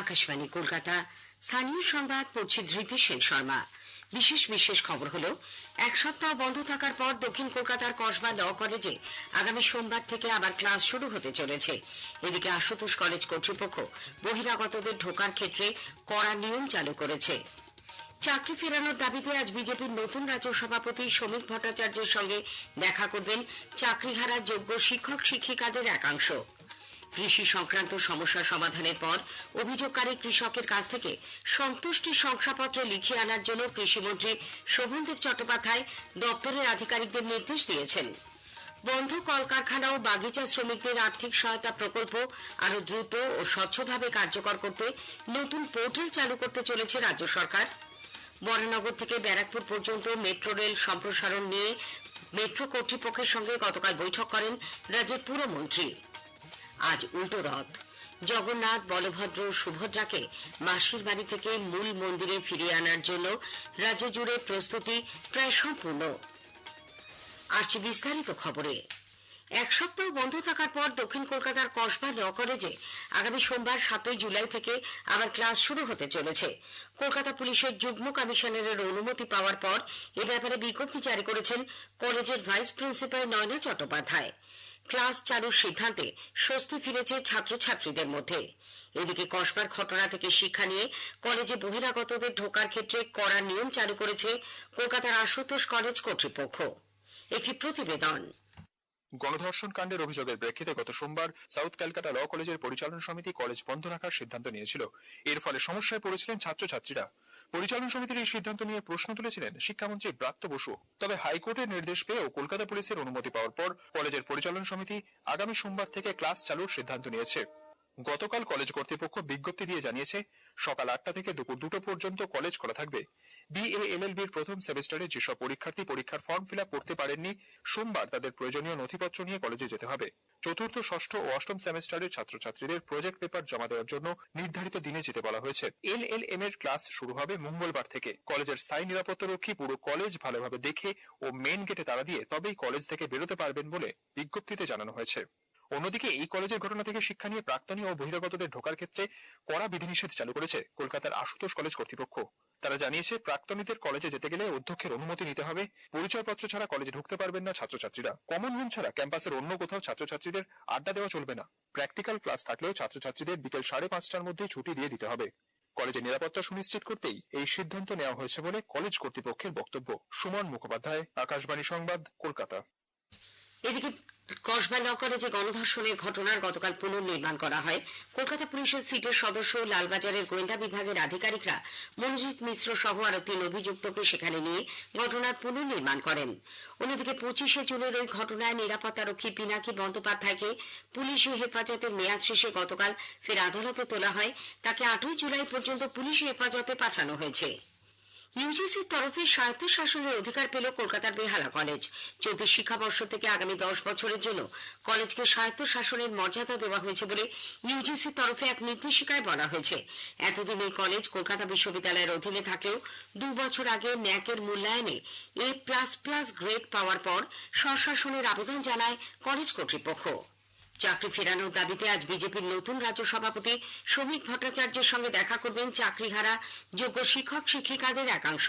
আকাশবাণী কলকাতা। স্থানীয় সংবাদ পড়ছি ধৃতি সেন শর্মা। বিশেষ খবর হলো, এক সপ্তাহ বন্ধ থাকার পর দক্ষিণ কলকাতার কসবা ল কলেজে আগামী সোমবার থেকে আবার ক্লাস শুরু হতে চলেছে। এদিকে আশুতোষ কলেজ কর্তৃপক্ষ বহিরাগতদের ঢোকার ক্ষেত্রে কড়া নিয়ম চালু করেছে। চাকরি ফেরানোর দাবিতে আজ বিজেপির নতুন রাজ্য সভাপতি শ্রমিক ভট্টাচার্যের সঙ্গে দেখা করবেন চাকরিহারা যোগ্য শিক্ষক শিক্ষিকাদের একাংশ। কৃষি সংক্রান্ত সমস্যা সমাধানের পর অভিযোগকারী কৃষকের কাছ থেকে সন্তুষ্টি শংসাপত্র লিখিয়ে আনার জন্য কৃষিমন্ত্রী শোভনদেব চট্টোপাধ্যায় দপ্তরের আধিকারিকদের নির্দেশ দিয়েছেন। বন্ধ কলকারখানা ও বাগিচা শ্রমিকদের আর্থিক সহায়তা প্রকল্প আরো দ্রুত ও স্বচ্ছভাবে কার্যকর করতে নতুন পোর্টাল চালু করতে চলেছে রাজ্য সরকার। বরানগর থেকে ব্যারাকপুর পর্যন্ত মেট্রো রেল সম্প্রসারণ নিয়ে মেট্রো কর্তৃপক্ষের সঙ্গে গতকাল বৈঠক করেন রাজ্যের পুরমন্ত্রী। আজ উল্টো রথ। জগন্নাথ, বলভদ্র, সুভদ্রাকে মাসির বাড়ি থেকে মূল মন্দিরে ফিরিয়ে আনার জন্য রাজ্য জুড়ে প্রস্তুতি প্রায় সম্পূর্ণ। আসছে বিস্তারিত খবরে। এক সপ্তাহ বন্ধ থাকার পর দক্ষিণ কলকাতার কসবা ল কলেজে আগামী সোমবার 7 জুলাই থেকে আবার ক্লাস শুরু হতে চলেছে। কলকাতা পুলিশের যুগ্ম কমিশনারের অনুমতি পাওয়ার পর এ ব্যাপারে বিজ্ঞপ্তি জারি করেছেন কলেজের vice principal Nayana Chattopadhyay. Class চালুর সিদ্ধান্তে স্বস্তি ফিরেছে ছাত্রছাত্রীদের মধ্যে। এদিকে কসবার ঘটনা থেকে শিক্ষা নিয়ে কলেজে বহিরাগতদের ঢোকার ক্ষেত্রে কড়া নিয়ম চালু করেছে কলকাতার আশুতোষ কলেজ কর্তৃপক্ষ। একটি প্রতিবেদন। গণধর্ষণ কাণ্ডের অভিযোগের প্রেক্ষিতে গত সোমবার সাউথ ক্যালকাটা ল কলেজের পরিচালন সমিতি কলেজ বন্ধ রাখার সিদ্ধান্ত নিয়েছিল। এর ফলে সমস্যায় পড়েছিলেন ছাত্রছাত্রীরা। পরিচালন সমিতির এই সিদ্ধান্ত নিয়ে প্রশ্ন তুলেছিলেন শিক্ষামন্ত্রী ব্রাত্য বসু। তবে হাইকোর্টের নির্দেশ পেয়ে ও কলকাতা পুলিশের অনুমতি পাওয়ার পর কলেজের পরিচালন সমিতি আগামী সোমবার থেকে ক্লাস চালুর সিদ্ধান্ত নিয়েছে। গতকাল কলেজ কর্তৃপক্ষ বিজ্ঞপ্তি দিয়ে জানিয়েছে, সকাল 8টা থেকে দুপুর 2টো পর্যন্ত কলেজ খোলা থাকবে। BA-LLB-র প্রথম সেমিস্টারে যেসব পরীক্ষার্থী পরীক্ষার ফর্ম ফিল আপ করতে পারেননি, সোমবার তাদের প্রয়োজনীয় নথিপত্র নিয়ে কলেজে যেতে হবে। চতুর্থ, ষষ্ঠ ও অষ্টম সেমিস্টারের ছাত্রছাত্রীদের প্রজেক্ট পেপার জমা দেওয়ার জন্য নির্ধারিত দিনে যেতে বলা হয়েছে। LLM এর ক্লাস শুরু হবে মঙ্গলবার থেকে। কলেজের স্থায়ী নিরাপত্তারক্ষী পুরো কলেজ ভালোভাবে দেখে ও মেন গেটে তালা দিয়ে তবেই কলেজ থেকে বেরোতে পারবেন বলে বিজ্ঞপ্তিতে জানানো হয়েছে। অন্যদিকে এই কলেজের ঘটনা থেকে শিক্ষা নিয়ে প্রাক্তনী ও বহিরাগতদের ঢোকার ক্ষেত্রে কড়া বিধিনিষেধ চালু করেছে কলকাতার আশুতোষ কলেজ কর্তৃপক্ষ। তারা জানিয়েছে, প্রাক্তনীদের কলেজে যেতে গেলে অধ্যক্ষের অনুমতি নিতে হবে। পরিচয়পত্র ছাড়া কলেজে ঢুকতে পারবেন না ছাত্রছাত্রীরা। কমন রুম ছাড়া ক্যাম্পাসের অন্য কোথাও ছাত্রছাত্রীদের আড্ডা দেওয়া চলবে না। প্র্যাকটিক্যাল ক্লাস থাকলেও ছাত্রছাত্রীদের বিকেল 5:30টার মধ্যে ছুটি দিয়ে দিতে হবে। কলেজের নিরাপত্তা সুনিশ্চিত করতেই এই সিদ্ধান্ত নেওয়া হয়েছে বলে কলেজ কর্তৃপক্ষের বক্তব্য। সুমন মুখোপাধ্যায়, আকাশবাণী সংবাদ, কলকাতা। এদিকে কসবা ল কলেজে গণধর্ষণের ঘটনার গতকাল পুনর্নির্মাণ করা হয়। কলকাতা পুলিশের সিটের সদস্য লালবাজারের গোয়েন্দা বিভাগের আধিকারিকরা মনোজিৎ মিশ্র সহ আরো 3 অভিযুক্তকে সেখানে নিয়ে ঘটনার পুনর্নির্মাণ করেন। অন্যদিকে 25 জুনের ওই ঘটনায় নিরাপত্তারক্ষী পিনাকি বন্দ্যোপাধ্যায়কে পুলিশি হেফাজতের মেয়াদ শেষে গতকাল ফের আদালতে তোলা হয়। তাকে 8 জুলাই পর্যন্ত পুলিশি হেফাজতে পাঠানো হয়েছে। ইউজিসির তরফে স্বায়ত্তশাসনের অধিকার পেল কলকাতার বেহালা কলেজ। চলতি শিক্ষাবর্ষ থেকে আগামী 10 বছরের জন্য কলেজকে স্বায়ত্তশাসনের মর্যাদা দেওয়া হয়েছে বলে ইউজিসির তরফে এক নির্দেশিকায় বলা হয়েছে। এতদিন এই কলেজ কলকাতা বিশ্ববিদ্যালয়ের অধীনে থাকলেও 2 বছর আগে ন্যাকের মূল্যায়নে A++ গ্রেড পাওয়ার পর স্বশাসনের আবেদন জানায় কলেজ কর্তৃপক্ষ। চাকরি ফেরানোর দাবিতে আজ বিজেপির নতুন রাজ্য সভাপতি শ্রমিক ভট্টাচার্যের সঙ্গে দেখা করবেন চাকরিহারা যোগ্য শিক্ষক শিক্ষিকাদের একাংশ।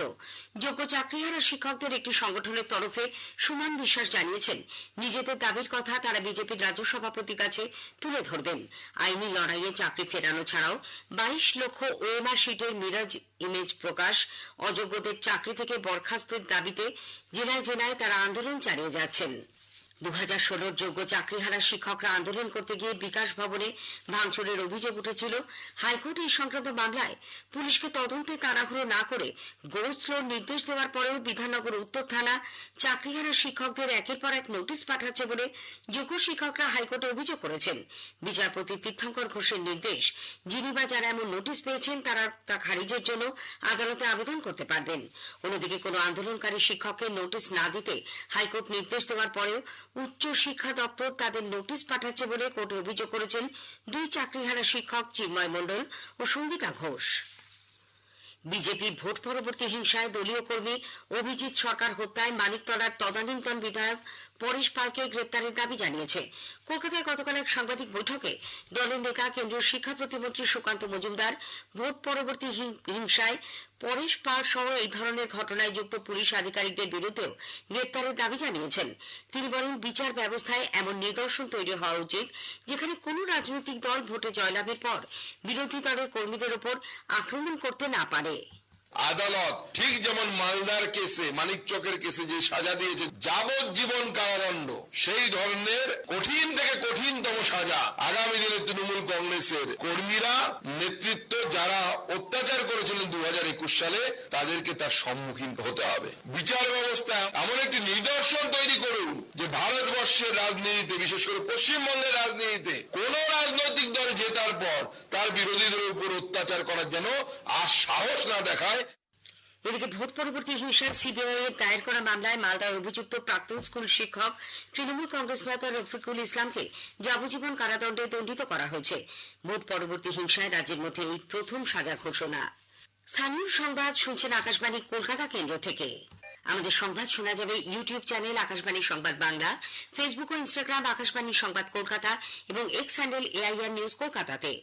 যোগ্য চাকরিহারা শিক্ষকদের একটি সংগঠনের তরফে সুমন বিশ্বাস জানিয়েছেন, নিজেদের দাবির কথা তারা বিজেপির রাজ্য সভাপতির কাছে তুলে ধরবেন। আইনি লড়াইয়ে চাকরি ফেরানো ছাড়াও 22 লক্ষ OMR শিটের মিরাজ ইমেজ প্রকাশ, অযোগ্যদের চাকরি থেকে বরখাস্তের দাবিতে জেলায় জেলায় তারা আন্দোলন চালিয়ে যাচ্ছেন। 2016 যোগ্য চাকরিহারা শিক্ষকরা আন্দোলন করতে গিয়ে বিকাশ ভবনে ভাঙচুরের অভিযোগ উঠেছিল। হাইকোর্ট এই সংক্রান্ত মামলায় পুলিশকে তদন্তে তাড়াহুড়ো না করে গো স্লোর নির্দেশ দেওয়ার পরেও বিধাননগর উত্তর থানা চাকরিহারা শিক্ষকদের একের পর এক নোটিশ পাঠাচ্ছে বলে যোগ্য শিক্ষকরা হাইকোর্টে অভিযোগ করেছেন। বিচারপতি তীর্থঙ্কর ঘোষের নির্দেশ, যিনি বা যারা এমন নোটিশ পেয়েছেন তারা তা খারিজের জন্য আদালতে আবেদন করতে পারবেন। অন্যদিকে কোনো আন্দোলনকারী শিক্ষককে নোটিশ না দিতে হাইকোর্ট নির্দেশ দেওয়ার পরেও উচ্চ শিক্ষা দপ্তর তাদের নোটিশ পাঠাচ্ছে বলে কোর্টে অভিযোগ করেছেন 2 চাকরিহারা শিক্ষক চিন্ময় মণ্ডল ও সঙ্গীতা ঘোষ। বিজেপি ভোট পরবর্তী হিংসায় দলীয় কর্মী অভিজিৎ সরকার হত্যায় মানিকতলার তদানীন্তন বিধায়ক পরেশ পালকে গ্রেপ্তারের দাবি জানিয়েছে। কলকাতায় গতকাল এক সাংবাদিক বৈঠকে দলের নেতা কেন্দ্রীয় শিক্ষা প্রতিমন্ত্রী সুকান্ত মজুমদার ভোট পরবর্তী হিংসায় পরেশ পাল সহ এই ধরনের ঘটনায় যুক্ত পুলিশ আধিকারিকদের বিরুদ্ধেও গ্রেপ্তারের দাবি জানিয়েছেন। তিনি বলেন, বিচার ব্যবস্থায় এমন নিদর্শন তৈরি হওয়া উচিত যেখানে কোনো রাজনৈতিক দল ভোটে জয়লাভের পর বিরোধী দলের কর্মীদের ওপর আক্রমণ করতে না পারে। আদালত ঠিক যেমন মালদার কেসে মানিক চকের কেসে যে সাজা দিয়েছে যাবজ্জীবন কারাদণ্ড, সেই ধরনের কঠিন থেকে কঠিনতম সাজা আগামী দিনে তৃণমূল কংগ্রেসের কর্মীরা নেতৃত্ব যারা অত্যাচার করেছিলেন 2021 সালে তাদেরকে তার সম্মুখীন হতে হবে। বিচার ব্যবস্থা এমন একটি নিদর্শন তৈরি করুন যে ভারতবর্ষের রাজনীতিতে, বিশেষ করে পশ্চিমবঙ্গের রাজনীতিতে কোন রাজনৈতিক দল জেতার পর তার বিরোধীদের উপর অত্যাচার করার জন্য আর সাহস না দেখায়। এদিকে ভোট পরবর্তী হিংসায় সিবিআই এর দায়ের করা মামলায় মালদায় অভিযুক্ত প্রাক্তন স্কুল শিক্ষক তৃণমূল কংগ্রেস নেতা রফিকুল ইসলামকে যাবজ্জীবন কারাদণ্ডে দণ্ডিত করা হয়েছে। ভোট পরবর্তী হিংসায় রাজ্যের মধ্যে এই প্রথম সাজা ঘোষণা। স্থানীয় সংবাদ শুনছেন আকাশবাণী কলকাতা কেন্দ্র থেকে। আমাদের সংবাদ শোনা যাবে ইউটিউব চ্যানেল আকাশবাণী সংবাদ বাংলা, ফেসবুক ও ইনস্টাগ্রাম আকাশবাণী সংবাদ কলকাতা এবং এক্স হ্যান্ডেল AIR নিউজ কলকাতাতে।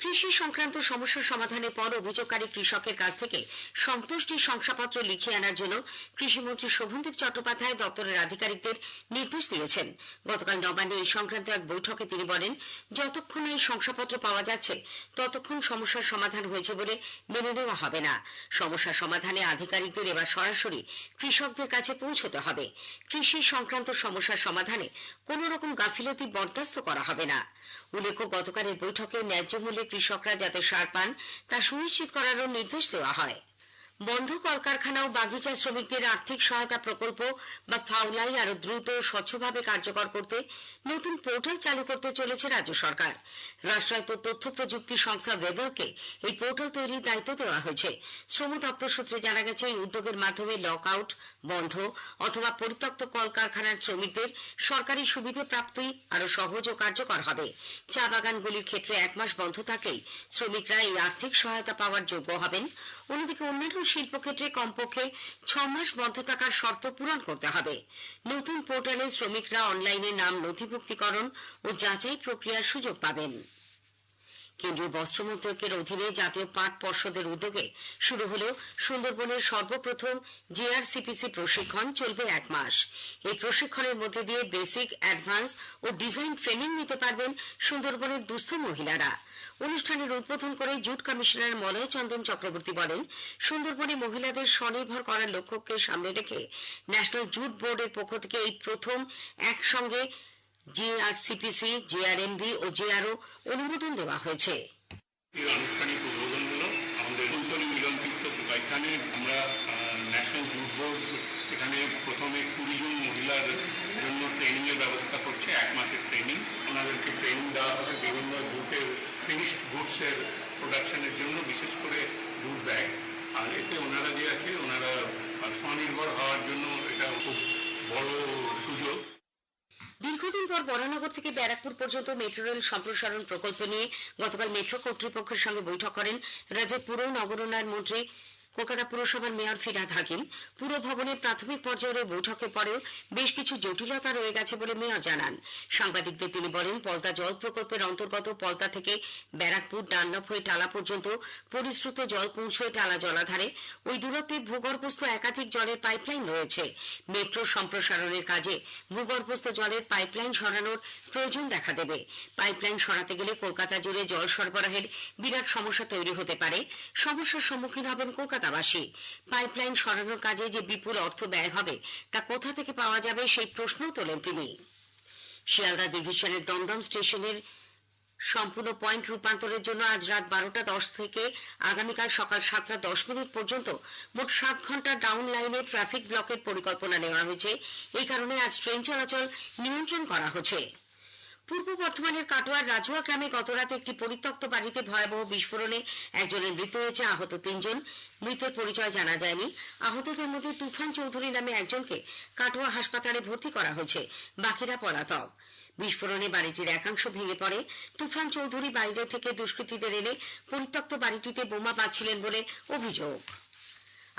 কৃষি সংক্রান্ত সমস্যার সমাধানের পর অভিযোগকারী কৃষকের কাছ থেকে সন্তুষ্টি শংসাপত্র লিখিয়ে আনার জন্য কৃষিমন্ত্রী শোভনদেব চট্টোপাধ্যায় দপ্তরের আধিকারিকদের নির্দেশ দিয়েছেন। গতকাল নবান্নে এই সংক্রান্ত এক বৈঠকে তিনি বলেন, যতক্ষণ এই শংসাপত্র পাওয়া যাচ্ছে ততক্ষণ সমস্যার সমাধান হয়েছে বলে মেনে নেওয়া হবে না। সমস্যা সমাধানে আধিকারিকদের এবার সরাসরি কৃষকদের কাছে পৌঁছতে হবে। কৃষি সংক্রান্ত সমস্যার সমাধানে কোন রকম গাফিলতি বরদাস্ত করা হবে না। উল্লেখ্য, গতকালের বৈঠকে ন্যায্য মূল্যে কৃষকরা যাতে সার পান তা সুনিশ্চিত করারও নির্দেশ দেওয়া হয়। বন্ধ কলকারখানা ও বাগিচা শ্রমিকদের আর্থিক সহায়তা প্রকল্প বা ফাউলাই আরো দ্রুত ও স্বচ্ছভাবে কার্যকর করতে নতুন পোর্টাল চালু করতে চলেছে রাজ্য সরকার। রাষ্ট্রায়ত্ত তথ্য প্রযুক্তি সংস্থা ওয়েবলকে এই পোর্টাল তৈরির দায়িত্ব দেওয়া হয়েছে। শ্রম দপ্তর সূত্রে জানা গেছে, এই উদ্যোগের মাধ্যমে লক আউট, বন্ধ অথবা পরিত্যক্ত কলকারখানার শ্রমিকদের সরকারি সুবিধে প্রাপ্তি আরো সহজ ও কার্যকর হবে। চা বাগানগুলির ক্ষেত্রে 1 মাস বন্ধ থাকলেই শ্রমিকরা এই আর্থিক সহায়তা পাওয়ার যোগ্য হবেন। অন্যদিকে অন্যান্য শিল্পক্ষেত্রে কমপক্ষে 6 মাস বন্ধ থাকার শর্ত পূরণ করতে হবে। নতুন পোর্টালে শ্রমিকরা অনলাইনে নাম নথিভুক্তিকরণ ও যাচাই প্রক্রিয়ার সুযোগ পাবেন। কেন্দ্রীয় বস্ত্র মন্ত্রকের অধীনে জাতীয় পাট পর্ষদের উদ্যোগে শুরু হল সুন্দরবনের সর্বপ্রথম JRCPC প্রশিক্ষণ। চলবে 1 মাস। এই প্রশিক্ষণের মধ্যে দিয়ে বেসিক, অ্যাডভান্স ও ডিজাইন ট্রেনিং নিতে পারবেন সুন্দরবনের দুস্থ মহিলারা। অনুষ্ঠানের উদ্বোধন করে জুট কমিশনার মলয় চন্দন চক্রবর্তী বলেন, সুন্দরবনে মহিলাদের স্বনির্ভর করার লক্ষ্যকে সামনে রেখে ন্যাশনাল জুট বোর্ডের পক্ষ থেকে এই প্রথম একসঙ্গে JRCPC, JRMB ও JRO অনুমোদন দেওয়া হয়েছে। আনুষ্ঠানিক উদ্বোধন হলো আমাদের কুলতলি মিলন তীর্থ এখানে আমরা ন্যাশনাল জুট বোর্ড এখানে প্রথমে 20 জন মহিলার জন্য ট্রেনিং এর ব্যবস্থা করছে। 1 মাসের ট্রেনিং, ওনাদেরকে ট্রেনিং দেওয়া হবে বিভিন্ন জুটের ফিনিশড গুডসের প্রোডাকশনের জন্য, বিশেষ করে জুট ব্যাগস। আর এতে ওনারা যে আছে ওনারা স্বনির্ভর হওয়ার জন্য এটা খুব বড় সুযোগ। দীর্ঘদিন পর বরানগর থেকে ব্যারাকপুর পর্যন্ত মেট্রো রেল সম্প্রসারণ প্রকল্প নিয়ে গতকাল মেট্রো কর্তৃপক্ষের সঙ্গে বৈঠক করেন রাজ্যের পুর নগর উন্নয়ন মন্ত্রী কলকাতা পুরসভার মেয়র ফিরহাদ হাকিম। পুর ভবনের প্রাথমিক পর্যায়ের বৈঠকের পরেও বেশ কিছু জটিলতা রয়ে গেছে বলে মেয়র জানান। সাংবাদিকদের তিনি বলেন, পলতা জল প্রকল্পের অন্তর্গত পলতা থেকে ব্যারাকপুর, ডানলপ হয়ে টালা পর্যন্ত পরিশ্রুত জল পৌঁছয় টালা জলাধারে। ওই দূরত্বে ভূগর্ভস্থ একাধিক জলের পাইপলাইন রয়েছে। মেট্রো সম্প্রসারণের কাজে ভূগর্ভস্থ জলের পাইপলাইন সরানোর প্রয়োজন দেখা দেবে। পাইপলাইন সরাতে গেলে কলকাতা জুড়ে জল সরবরাহের বিরাট সমস্যা তৈরি হতে পারে। সমস্যার সম্মুখীন হবেন কলকাতাবাসী। পাইপলাইন সরানোর কাজে যে বিপুল অর্থ ব্যয় হবে তা কোথা থেকে পাওয়া যাবে সেই প্রশ্নও তোলেন তিনি। শিয়ালদা ডিভিশনের দমদম স্টেশনের সম্পূর্ণ পয়েন্ট রূপান্তরের জন্য আজ রাত 12:10 থেকে আগামীকাল সকাল 7:10 পর্যন্ত মোট 7 ঘন্টা ডাউন লাইনে ট্রাফিক ব্লকের পরিকল্পনা নেওয়া হয়েছে। এই কারণে আজ ট্রেন চলাচল নিয়ন্ত্রণ করা হচ্ছে। পূর্ব বর্ধমানের কাটোয়ার রাজুয়া গ্রামে গতরাতে একটি পরিত্যক্ত বাড়িতে ভয়াবহ বিস্ফোরণে একজনের মৃত্যু হয়েছে, আহত 3 জন। মৃতের পরিচয় জানা যায়নি। আহতদের মধ্যে তুফান চৌধুরী নামে একজনকে কাটোয়া হাসপাতালে ভর্তি করা হয়েছে, বাকিরা পলাতক। বিস্ফোরণে বাড়িটির একাংশ ভেঙে পড়ে। তুফান চৌধুরী বাইরে থেকে দুষ্কৃতীদের এনে পরিত্যক্ত বাড়িটিতে বোমা বাঁধছিলেন বলে অভিযোগ।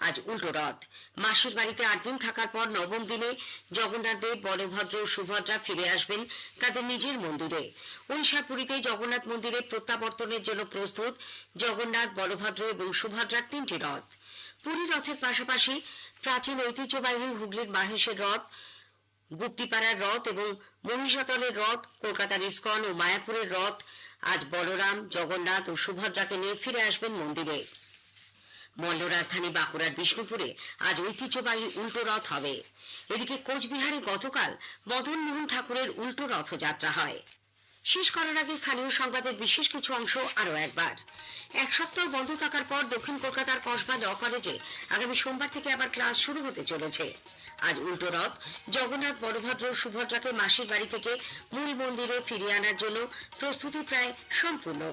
আজ উল্টো রথ। মাসির বাড়িতে 8 দিন থাকার পর নবম দিনে জগন্নাথ দেব, বলভদ্র ও সুভদ্রা ফিরে আসবেন তাদের নিজের মন্দিরে। ওড়িশার পুরীতে জগন্নাথ মন্দিরে প্রত্যাবর্তনের জন্য প্রস্তুত জগন্নাথ, বলভদ্র এবং সুভদ্রার 3টি রথ। পুরী রথের পাশাপাশি প্রাচীন ঐতিহ্যবাহী হুগলির মাহেশের রথ, গুপ্তিপাড়ার রথ এবং মহিষাতলের রথ, কলকাতার ইস্কন ও মায়াপুরের রথ আজ বলরাম, জগন্নাথ ও সুভদ্রাকে নিয়ে ফিরে আসবেন মন্দিরে। মল্ল রাজধানী বাঁকুড়ার বিষ্ণুপুরে আজ ঐতিহ্যবাহী উল্টো রথ হবে। এদিকে কোচবিহারে গতকাল মদন মোহন ঠাকুরের উল্টো রথযাত্রা হয়। শেষ করার আগে স্থানীয় সংবাদের বিশেষ কিছু অংশ আরো একবার। 1 সপ্তাহ বন্ধ থাকার পর দক্ষিণ কলকাতার কসবা ল কলেজে আগামী সোমবার থেকে আবার ক্লাস শুরু হতে চলেছে। আজ উল্টো রথ। জগন্নাথ, বলভদ্র, সুভদ্রাকে মাসির বাড়ি থেকে মূল মন্দিরে ফিরিয়ে আনার জন্য প্রস্তুতি প্রায় সম্পূর্ণ।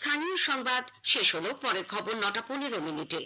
স্থানীয় সংবাদ শেষ হলো। পরের খবর 9টা 15 মিনিটে।